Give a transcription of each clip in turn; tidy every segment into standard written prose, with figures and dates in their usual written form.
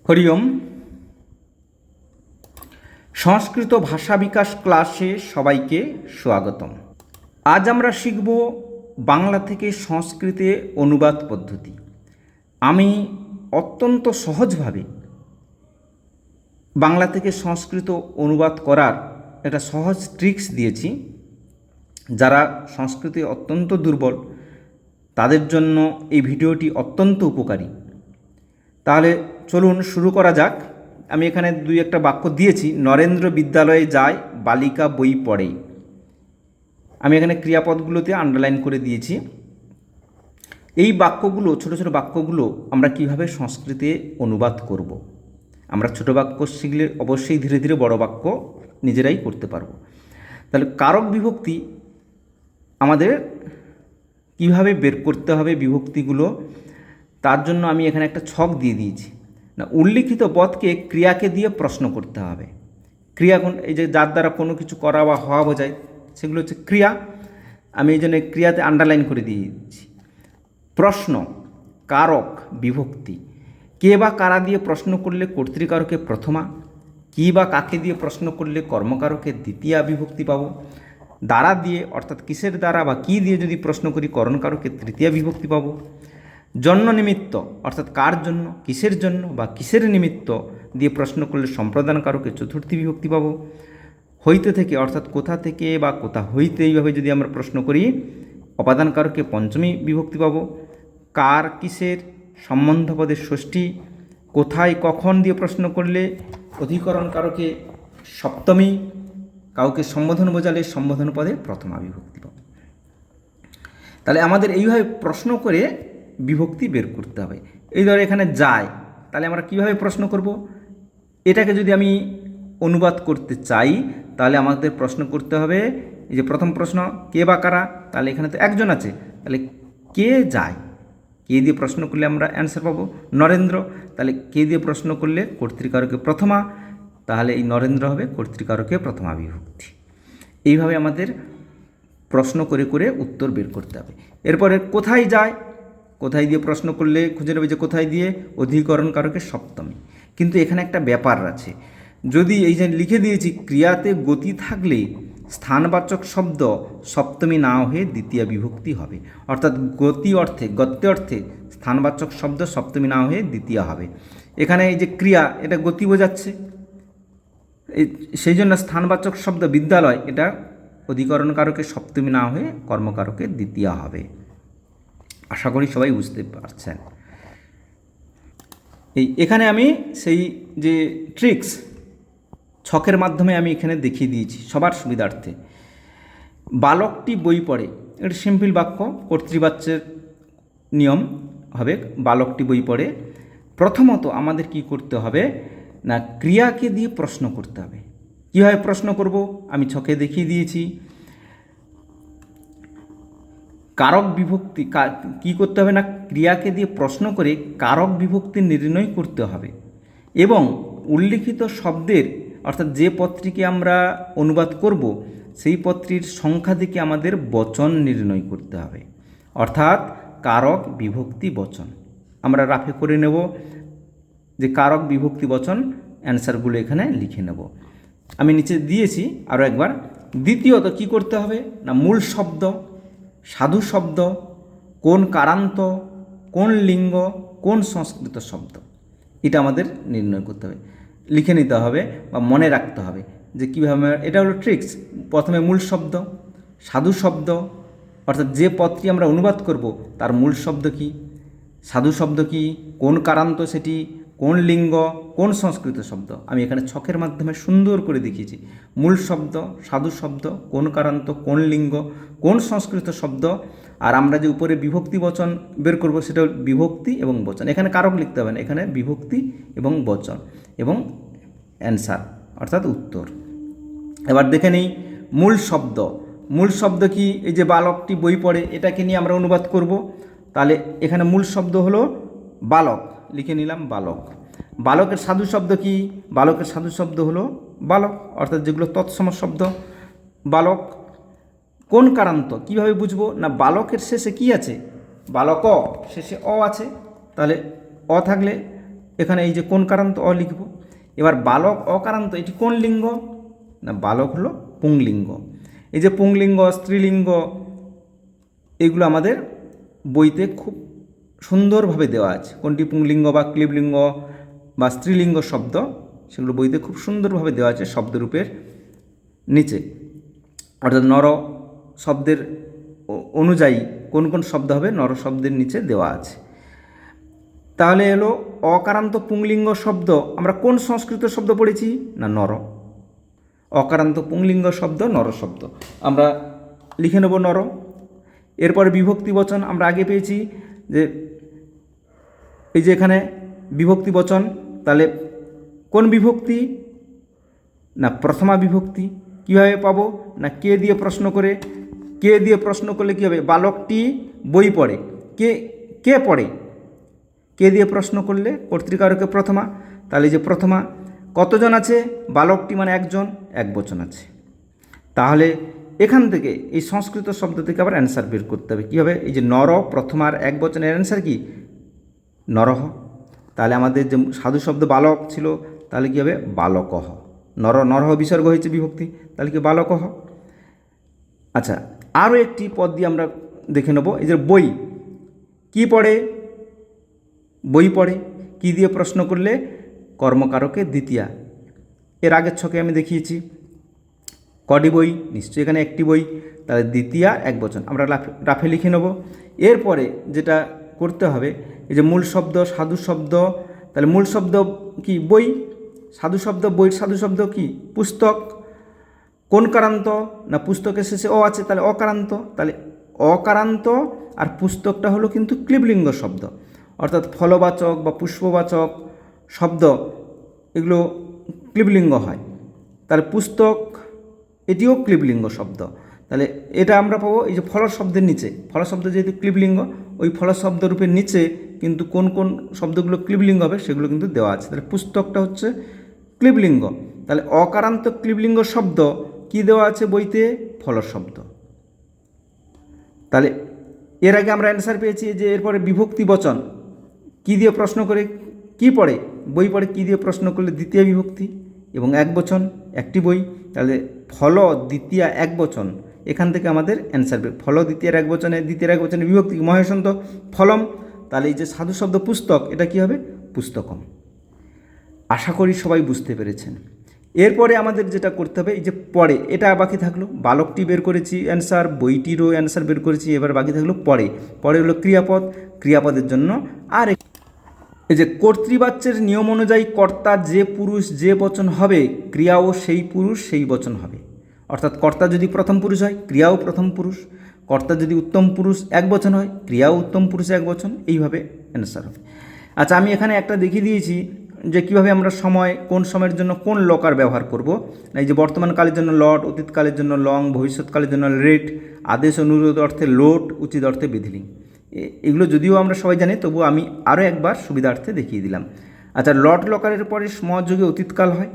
হরি ওম। সংস্কৃত ভাষা বিকাশ ক্লাসে সবাইকে স্বাগতম। আজ আমরা শিখব বাংলা থেকে সংস্কৃতে অনুবাদ পদ্ধতি। আমি অত্যন্ত সহজভাবে বাংলা থেকে সংস্কৃত অনুবাদ করার একটা সহজ ট্রিক্স দিয়েছি। যারা সংস্কৃতে অত্যন্ত দুর্বল তাদের জন্য এই ভিডিওটি অত্যন্ত উপকারী। তাহলে চলুন শুরু করা যাক। আমি এখানে দুই একটা বাক্য দিয়েছি। নরেন্দ্র বিদ্যালয়ে যায়, বালিকা বই পড়ে। আমি এখানে ক্রিয়াপদগুলোতে আন্ডারলাইন করে দিয়েছি। এই বাক্যগুলো, ছোট ছোট বাক্যগুলো আমরা কিভাবে সংস্কৃতে অনুবাদ করব। আমরা ছোট বাক্য শিখলে অবশ্যই ধীরে ধীরে বড় বাক্য নিজেরাই করতে পারবো। তাহলে কারক বিভক্তি আমাদের কিভাবে বের করতে হবে বিভক্তিগুলো, তার জন্য আমি এখানে একটা ছক দিয়ে দিয়েছি। না, উল্লিখিত পদকে ক্রিয়াকে দিয়ে প্রশ্ন করতে হবে। ক্রিয়া এই যে যার দ্বারা কোনো কিছু করা বা হওয়া বোঝায়, সেগুলো হচ্ছে ক্রিয়া। আমি এই জন্য ক্রিয়াতে আন্ডারলাইন করে দিয়েছি। প্রশ্ন, কারক, বিভক্তি। কে বা কারা দিয়ে প্রশ্ন করলে কর্তৃকারকে প্রথমা, কি বা কাকে দিয়ে প্রশ্ন করলে কর্মকারকে দ্বিতীয়া বিভক্তি পাবো। দ্বারা দিয়ে অর্থাৎ কিসের দ্বারা বা কি দিয়ে যদি প্রশ্ন করি করণকারকে তৃতীয়া বিভক্তি পাবো। জন্য নিমিত্ত অর্থাৎ কার জন্য, কিসের জন্য বা কিসের নিমিত্ত দিয়ে প্রশ্ন করলে সম্প্রদানকারকে চতুর্থী বিভক্তি পাবো। হইতে থেকে অর্থাৎ কোথা থেকে বা কোথা হইতে, এইভাবে যদি আমরা প্রশ্ন করি অপাদানকারকে পঞ্চমী বিভক্তি পাবো। কার কিসের সম্বন্ধপদের ষষ্ঠী, কোথায় কখন দিয়ে প্রশ্ন করলে অধিকরণকারকে সপ্তমী, কাউকে সম্বোধন বোঝালে সম্বোধন পদে প্রথমা বিভক্তি পাবো। তাহলে আমাদের এইভাবে প্রশ্ন করে বিভক্তি বের করতে হবে। এই ধর এখানে যায়, তাহলে আমরা কিভাবে প্রশ্ন করব। এটাকে যদি আমি অনুবাদ করতে চাই তাহলে আমাদের প্রশ্ন করতে হবে, এই যে প্রথম প্রশ্ন কে বা কারা, তাহলে এখানে তো একজন আছে, তাহলে কে যায়, কে দিয়ে প্রশ্ন করলে আমরা অ্যান্সার পাবো নরেন্দ্র। তাহলে কে দিয়ে প্রশ্ন করলে কর্তৃকারকে প্রথমা, তাহলে এই নরেন্দ্র হবে কর্তৃকারকে প্রথমা বিভক্তি। এইভাবে আমাদের প্রশ্ন করে করে উত্তর বের করতে হবে। এরপরে কোথায় যায়, কোথায় দিয়ে প্রশ্ন করলে খুঁজে নেবে যে কোথায় দিয়ে অধিকরণ কারকে সপ্তমী। কিন্তু এখানে একটা ব্যাপার আছে, যদি এই যে লিখে দিয়েছি ক্রিয়াতে গতি থাকলে স্থানবাচক শব্দ সপ্তমী না হয়ে দ্বিতীয় বিভক্তি হবে। অর্থাৎ গতি অর্থে, গত্যে অর্থে স্থানবাচক শব্দ সপ্তমী না হয়ে দ্বিতীয় হবে। এখানে এই যে ক্রিয়া, এটা গতি বোঝাচ্ছে, সেই জন্য স্থানবাচক শব্দ বিদ্যালয়, এটা অধিকরণ কারকে সপ্তমী না হয়ে কর্মকারকে দ্বিতীয় হবে। আশা করি সবাই বুঝতে পারছেন। এখানে আমি সেই যে ট্রিক্স ছকের মাধ্যমে আমি এখানে দেখিয়ে দিয়েছি সবার সুবিধার্থে। বালকটি বই পড়ে, এটা সিম্পল বাক্য, কর্তৃবাচ্যের নিয়ম হবে বালকটি বই পড়ে। প্রথমত আমাদের কি করতে হবে না, ক্রিয়াকে দিয়ে প্রশ্ন করতে হবে। কীভাবে প্রশ্ন করব আমি ছকে দেখিয়ে দিয়েছি। কারক বিভক্তি কি করতে হবে না, ক্রিয়াকে দিয়ে প্রশ্ন করে কারক বিভক্তি নির্ণয় করতে হবে এবং উল্লিখিত শব্দের অর্থাৎ যে পত্রীকে আমরা অনুবাদ করব সেই পত্রীর সংখ্যা থেকে আমাদের বচন নির্ণয় করতে হবে। অর্থাৎ কারক বিভক্তি বচন আমরা রাফে করে নেব, যে কারক বিভক্তি বচন অ্যান্সারগুলো এখানে লিখে নেব। আমি নিচে দিয়েছি আরও একবার। দ্বিতীয়ত কি করতে হবে না, মূল শব্দ, সাধু শব্দ, কোন কারান্ত, কোন লিঙ্গ, কোন সংস্কৃত শব্দ, এটা আমাদের নির্ণয় করতে হবে, লিখে নিতে হবে বা মনে রাখতে হবে যে কীভাবে। এটা হলো ট্রিক্স। প্রথমে মূল শব্দ, সাধু শব্দ অর্থাৎ যে পদটি আমরা অনুবাদ করব তার মূল শব্দ কি, সাধু শব্দ কি, কোন কারান্ত সেটি, কোন লিঙ্গ, কোন সংস্কৃত শব্দ। আমি এখানে ছকের মাধ্যমে সুন্দর করে দেখিয়েছি। মূল শব্দ, সাধু শব্দ, কোন কারান্ত, কোন লিঙ্গ, কোন সংস্কৃত শব্দ। আর আমরা যে উপরে বিভক্তি বচন বের করব সেটা বিভক্তি এবং বচন। এখানে কারক লিখতে হবে না, এখানে বিভক্তি এবং বচন এবং অ্যান্সার অর্থাৎ উত্তর। এবার দেখে নিই মূল শব্দ। মূল শব্দ কি, এই যে বালকটি বই পড়ে, এটাকে নিয়ে আমরা অনুবাদ করব। তাহলে এখানে মূল শব্দ হলো বালক, লিখে নিলাম বালক। বালকের সাধু শব্দ কি, বালকের সাধু শব্দ হলো বালক অর্থাৎ যেগুলো তৎসম শব্দ বালক। কোন কারান্ত কীভাবে বুঝবো না, বালকের শেষে কি আছে, বালক শেষে অ আছে, তাহলে অ থাকলে এখানে এই যে কোন কারান্ত অ লিখব। এবার বালক অকারান্ত, এটি কোন লিঙ্গ? না বালক হলো পুংলিঙ্গ। এই যে পুংলিঙ্গ, স্ত্রীলিঙ্গ, এগুলো আমাদের বইতে খুব সুন্দরভাবে দেওয়া আছে। কোনটি পুংলিঙ্গ বা ক্লীবলিঙ্গ বা স্ত্রীলিঙ্গ শব্দ, সেগুলো বইতে খুব সুন্দরভাবে দেওয়া আছে শব্দরূপের নিচে। অর্থাৎ নর শব্দের অনুযায়ী কোন কোন শব্দ হবে নর শব্দের নিচে দেওয়া আছে। তাহলে এলো অকারান্ত পুংলিঙ্গ শব্দ আমরা কোন সংস্কৃত শব্দ পড়েছি? না নর। অকারান্ত পুংলিঙ্গ শব্দ নর শব্দ, আমরা লিখে নেব নর। এরপরে বিভক্তি বচন আমরা আগে পেয়েছি যে এই যে এখানে বিভক্তি বচন, তাহলে কোন বিভক্তি? না প্রথমা বিভক্তি। কীভাবে পাবো? না কে দিয়ে প্রশ্ন করে। কে দিয়ে প্রশ্ন করলে কী হবে? বালকটি বই পড়ে, কে কে পড়ে? কে দিয়ে প্রশ্ন করলে কর্তৃকারকে প্রথমা। তাহলে যে প্রথমা কতজন আছে? বালকটি মানে একজন, একবচন আছে। তাহলে এখান থেকে এই সংস্কৃত শব্দ থেকে আবার অ্যান্সার বের করতে হবে। কী হবে? এই যে নর প্রথমার একবচনের অ্যান্সার কি? নরহ। তাহলে আমাদের যে সাধু শব্দ বালক ছিল, তাহলে কী হবে? বালকহ। নরহ বিসর্গ হয়েছে বিভক্তি, তাহলে কি বালকহ। আচ্ছা, আরও একটি পদ দিয়ে আমরা দেখে নেব। এই যে বই, কি পড়ে? বই পড়ে। কি দিয়ে প্রশ্ন করলে? কর্মকারকে দ্বিতীয়া। এর আগের ছকে আমি দেখিয়েছি কটি বই, নিশ্চয়ই এখানে একটি বই, তাহলে দ্বিতীয়া একবচন আমরা রাফে লিখে নেব। এরপরে যেটা করতে হবে, এই যে মূল শব্দ সাধু শব্দ, তাহলে মূল শব্দ কি? বই। সাধু শব্দ বই, সাধু শব্দ কি? পুস্তক। কোন কারান্ত? না পুস্তকের শেষে অ আছে, তাহলে অকারান্ত। তাহলে অকারান্ত আর পুস্তকটা হলো কিন্তু ক্লীবলিঙ্গ শব্দ, অর্থাৎ ফলবাচক বা পুষ্পবাচক শব্দ এগুলো ক্লীবলিঙ্গ হয়। তাহলে পুস্তক এটিও ক্লীবলিঙ্গ শব্দ। তাহলে এটা আমরা পাবো এই যে ফল শব্দের নিচে। ফল শব্দ যেহেতু ক্লীবলিঙ্গ, ওই ফল শব্দ রূপের নিচে কিন্তু কোন কোন শব্দগুলো ক্লীবলিঙ্গ হবে সেগুলো কিন্তু দেওয়া আছে। তাহলে পুস্তকটা হচ্ছে ক্লীবলিঙ্গ। তাহলে অকারান্ত ক্লীবলিঙ্গ শব্দ কি দেওয়া আছে বইতে? ফল শব্দ। তাহলে এর আগে আমরা অ্যান্সার পেয়েছি যে এরপরে বিভক্তি বচন কি দিয়ে প্রশ্ন করে কি পড়ে? বই পড়ে। কি দিয়ে প্রশ্ন করলে? দ্বিতীয় বিভক্তি এবং একবচন, একটি বই। তাহলে ফল দ্বিতীয়া একবচন, এখান থেকে আমাদের অ্যান্সার পেয়ে ফল দ্বিতীয় একবচনে, দ্বিতীয় একবচনে বিভক্তি মহেশন্ত ফলম। তাহলে এই যে সাধু শব্দ পুস্তক, এটা কি হবে? পুস্তকম। আশা করি সবাই বুঝতে পেরেছেন। এরপরে আমাদের যেটা করতে হবে, এই যে পড়ে, এটা বাকি থাকলো। বালকটি বের করেছি অ্যান্সার, বইটিরও অ্যান্সার বের করেছি, এবার বাকি থাকলো পড়ে। পড়ে হলো ক্রিয়াপদ। ক্রিয়াপদের জন্য আর এই যে কর্তৃবাচ্যের নিয়ম অনুযায়ী কর্তা যে পুরুষ যে বচন হবে, ক্রিয়াও সেই পুরুষ সেই বচন হবে। অর্থাৎ কর্তা যদি প্রথম পুরুষ হয়, ক্রিয়াও প্রথম পুরুষ। কর্তা যদি উত্তম পুরুষ এক বচন হয়, ক্রিয়াও উত্তম পুরুষ এক বচন। এইভাবে অ্যান্সার হবে। আচ্ছা, আমি এখানে একটা দেখিয়ে দিয়েছি যে কীভাবে আমরা সময়, কোন সময়ের জন্য কোন লকার ব্যবহার করব। এই যে বর্তমানকালের জন্য লট, অতীতকালের জন্য লং, ভবিষ্যৎকালের জন্য লেট, আদেশ অনুরোধ অর্থে লোট, উচিত অর্থে বিধিলিং। এগুলো যদিও আমরা সবাই জানি, তবু আমি আরও একবার সুবিধার্থে দেখিয়ে দিলাম। আচ্ছা, লট লকারের পরে সমযোগে অতীতকাল হয়।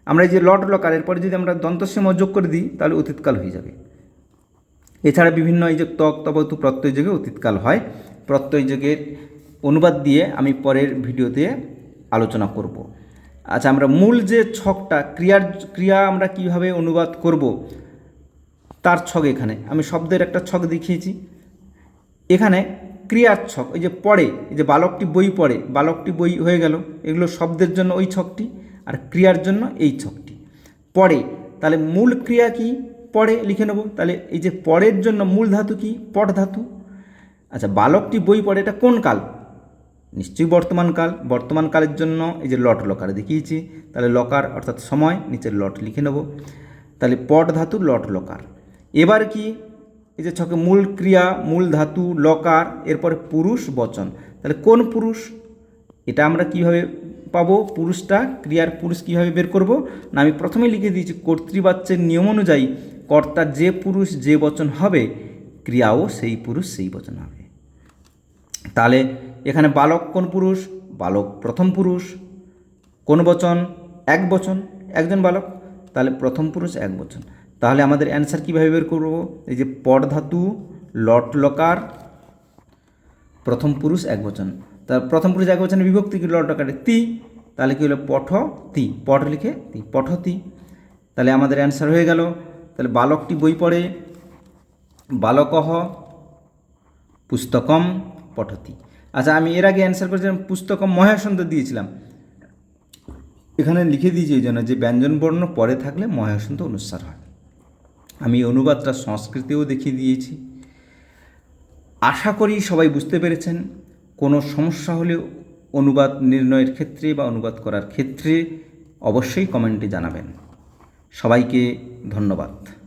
আমরা এই যে লট লকারের পরে যদি আমরা দন্তস্যম যোগ করে দিই, তাহলে অতীতকাল হয়ে যাবে। এছাড়া বিভিন্ন এই যে তক, তবতু প্রত্যয় যোগে অতীতকাল হয়। প্রত্যয় যোগের অনুবাদ দিয়ে আমি পরের ভিডিওতে আলোচনা করব। আচ্ছা, আমরা মূল যে ছকটা ক্রিয়া আমরা কিভাবে অনুবাদ করব তার ছক এখানে আমি শব্দের একটা ছক দেখিয়েছি। এখানে ক্রিয়ার ছক, এই যে পড়ে, এই যে বালকটি বই পড়ে, বালকটি বই হয়ে গেল, এগুলো শব্দের জন্য ওই ছকটি, আর ক্রিয়ার জন্য এই ছকটি। পড়ে, তাহলে মূল ক্রিয়া কি? পড়ে লিখে নেব। তাহলে এই যে পড়ের জন্য মূল ধাতু কি? পট ধাতু। আচ্ছা, বালকটি বই পড়ে, এটা কোন কাল? নিশ্চয়ই বর্তমানকাল। বর্তমানকালের জন্য এই যে লট লকার দেখিয়েছি, তাহলে লকার অর্থাৎ সময়, নিচের লট লিখে নেব। তাহলে পট ধাতু লট লকার। এবার কি? এই যে ছকে মূল ক্রিয়া, মূল ধাতু, লকার, এরপরে পুরুষ বচন। তাহলে কোন পুরুষ? এটা আমরা কিভাবে পাবো? পুরুষটা, ক্রিয়ার পুরুষ কিভাবে বের করব? না, আমি প্রথমে লিখে দিয়েছি কর্তৃবাচ্যের নিয়ম অনুযায়ী কর্তা যে পুরুষ যে বচন হবে, ক্রিয়াও সেই পুরুষ সেই বচন হবে। তাহলে এখানে বালক কোন পুরুষ? বালক প্রথম পুরুষ। কোন বচন? এক বচন, একজন বালক, তাহলে প্রথম পুরুষ এক বচন। তাহলে আমাদের অ্যান্সার কীভাবে বের করব? এই যে পট ধাতু লট লকার প্রথম পুরুষ এক বচন। তার প্রথম পুরুষ একবচনে বিভক্তি কি লটকারে তি, তাহলে কী হলো পঠতি, পঠ লিখে তি, পঠতি। তাহলে আমাদের অ্যান্সার হয়ে গেল। তাহলে বালকটি বই পড়ে, বালকঃ পুস্তকম পঠতি। আচ্ছা, আমি এর আগে অ্যান্সার করেছিলাম পুস্তকম মহেশন্ত দিয়েছিলাম, এখানে লিখে দিয়েছি এই জন্য যে ব্যঞ্জনবর্ণ পরে থাকলে মহেশন্ত অনুস্বার হয়। আমি অনুবাদটা সংস্কৃতেও দেখিয়ে দিয়েছি। আশা করি সবাই বুঝতে পেরেছেন। কোনো সমস্যা হলে অনুবাদ নির্ণয়ের ক্ষেত্রে বা অনুবাদ করার ক্ষেত্রে অবশ্যই কমেন্টে জানাবেন। সবাইকে ধন্যবাদ।